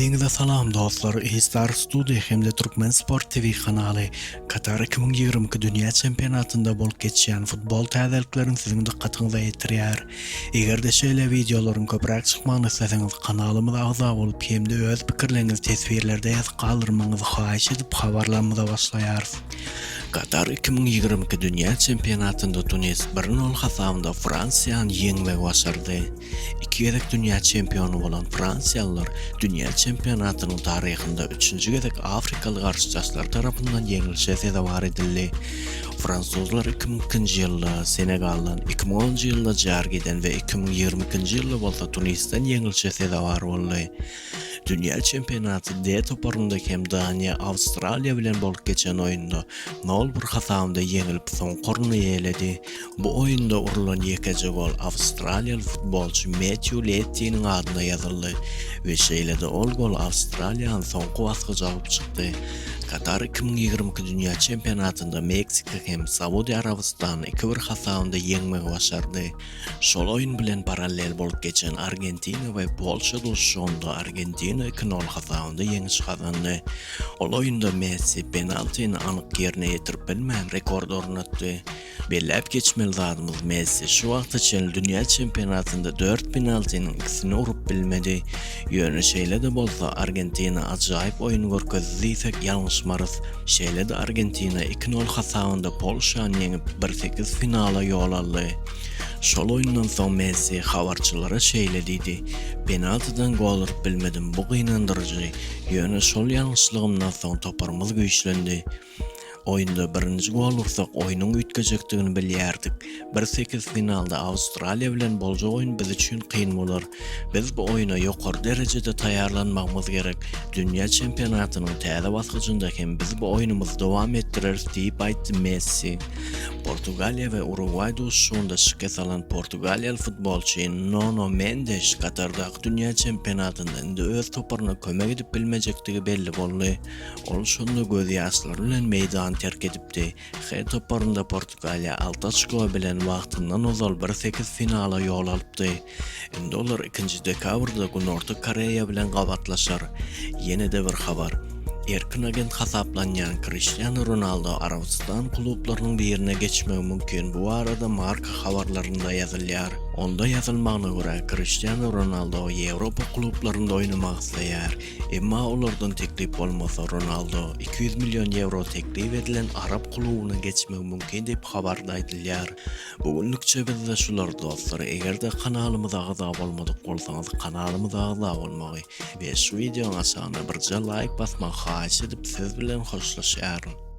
Sizliğinize salam dostlar. Star Studio hem Türkmen Sport TV kanalı Katar 2022 Dünya Çempionatında bolup geçen futbol täzeliklerini sizin dikkatinize ýetirýär. Eger de şeýle videolaryň köpräk çykmagyny isleseňiz kanalymyza agza bolup hem de öz pikirlerinizi tesvirlerde ýazyp galdyrmaňyzy haýyş edip habarlanmaza başlaýarys. Katar 2022 Dünya Çempionatında Tunis 1-0 hasabında Fransiýany ýeňmek başardy. İki gezek dünya çempionu bolan Fransiyalılar dünya çempionatynyň taryhynda 3-nji gezek Afrikalı garşydaşlar tarapyndan ýeňilşe sezewar edildi. Fransuzlar 2002-nji ýylda Senegaldan, 2010-njy ýylda Jargeden we 2022-nji ýylda bolsa Tunisden ýeňilşe sezewar boldy. Dünya çempionaty D toparynda hem Daniýa, Awstraliýa bilen bolup geçen oýunda 0-1 hasabynda ýeňilip soň goruny ýeledi. Bu oýunda urulan ýekeje gol Awstraliýaly futbolçy Matthew Letty'nin adyna ýazyldy we şeýle-de ol gol Awstraliýanyň soňky basgyja alyp çykdy. Katar 2022 Dünya Çempionatında Meksika hem Saudiýa Arabistany 2-1 hasabynda ýeňmek başardy. Şol oýun bilen paralel bolup geçen Argentina we Polşa duşşunda Argentina 2-0 hasabynda ýeňiş kazandy. Ol oýunda Messi penaltyny anyk ýerine ýetirip bilmän rekord ornatdy. Bellep geçmeli zadymyz Messi şu wagtça Dünya Çempionatında 4 penaltynyň ikisini urup bilmedi. Ýöne şeýle-de bolsa Argentina ajaýyp oýun görkezdiysek ýalňyşmarys. Şeýle-de Argentina 2-0 hasabynda Polşany ýeňip 1-8 finala ýol aldy. Şol oýundan soň Messi habarçylara şeýle diýdi: "Penaltydan gol urup bilmedim, bu gynandyrjy. Ýöne şol ýalňyşlygymdan soň toparymyz güýçlendi. Oýunda birinji gol ursak oýunyň üýtgejekdigini bilýärdik. 1-8 finalda Awstraliýa bilen boljak oýun biz üçin kyn bolar. Biz bu oýuna ýokary derejede taýýarlanmagymyz gerek. Dünya çempionatynyň täze basgyjynda hem biz bu oýunumyzy dowam etdireriz" diýip aýtdy Messi. Portugaliýa we Uruguay duşşunda şike salan Portugaliýaly futbolçy Nuno Mendes Katardaky Dünya Çempionatynda indi öz toparyna kömek edip bilmejektigi belli boldy. Ol şonda göz ýaşlary bilen meýdan terk edipdi. H toparynda Portugaliýa 6 açko bilen wagtyndan ozal 1-8 finala ýol alypdy. Indi olar 2-nji dekabrda Günorta Koreýa bilen gabatlaşar. Ýene-de bir habar. Erkin agent hasaplanýan Cristiano Ronaldo Arabistan klublarynyň birine geçmegi mümkin. Bu arada marka habarlarynda ýazylýar. Onda ýazylmagyna görä Cristiano Ronaldo Ýewropa klublarynda oýnamak isleýär. Emma olardan teklip bolmasa Ronaldo 200 milyon euro teklip edilen Arap klubyna geçmegi mümkin diýip habarda aýdylýar. Bugünlükçe bizde şular dostlar. Egerde kanalymyza agza bolmadyk bolsaňyz kanalymyza agza bolmagy we şu videoň aşagyna birje like basmagy haýyş edip siz bilen hoşlaşýaryn.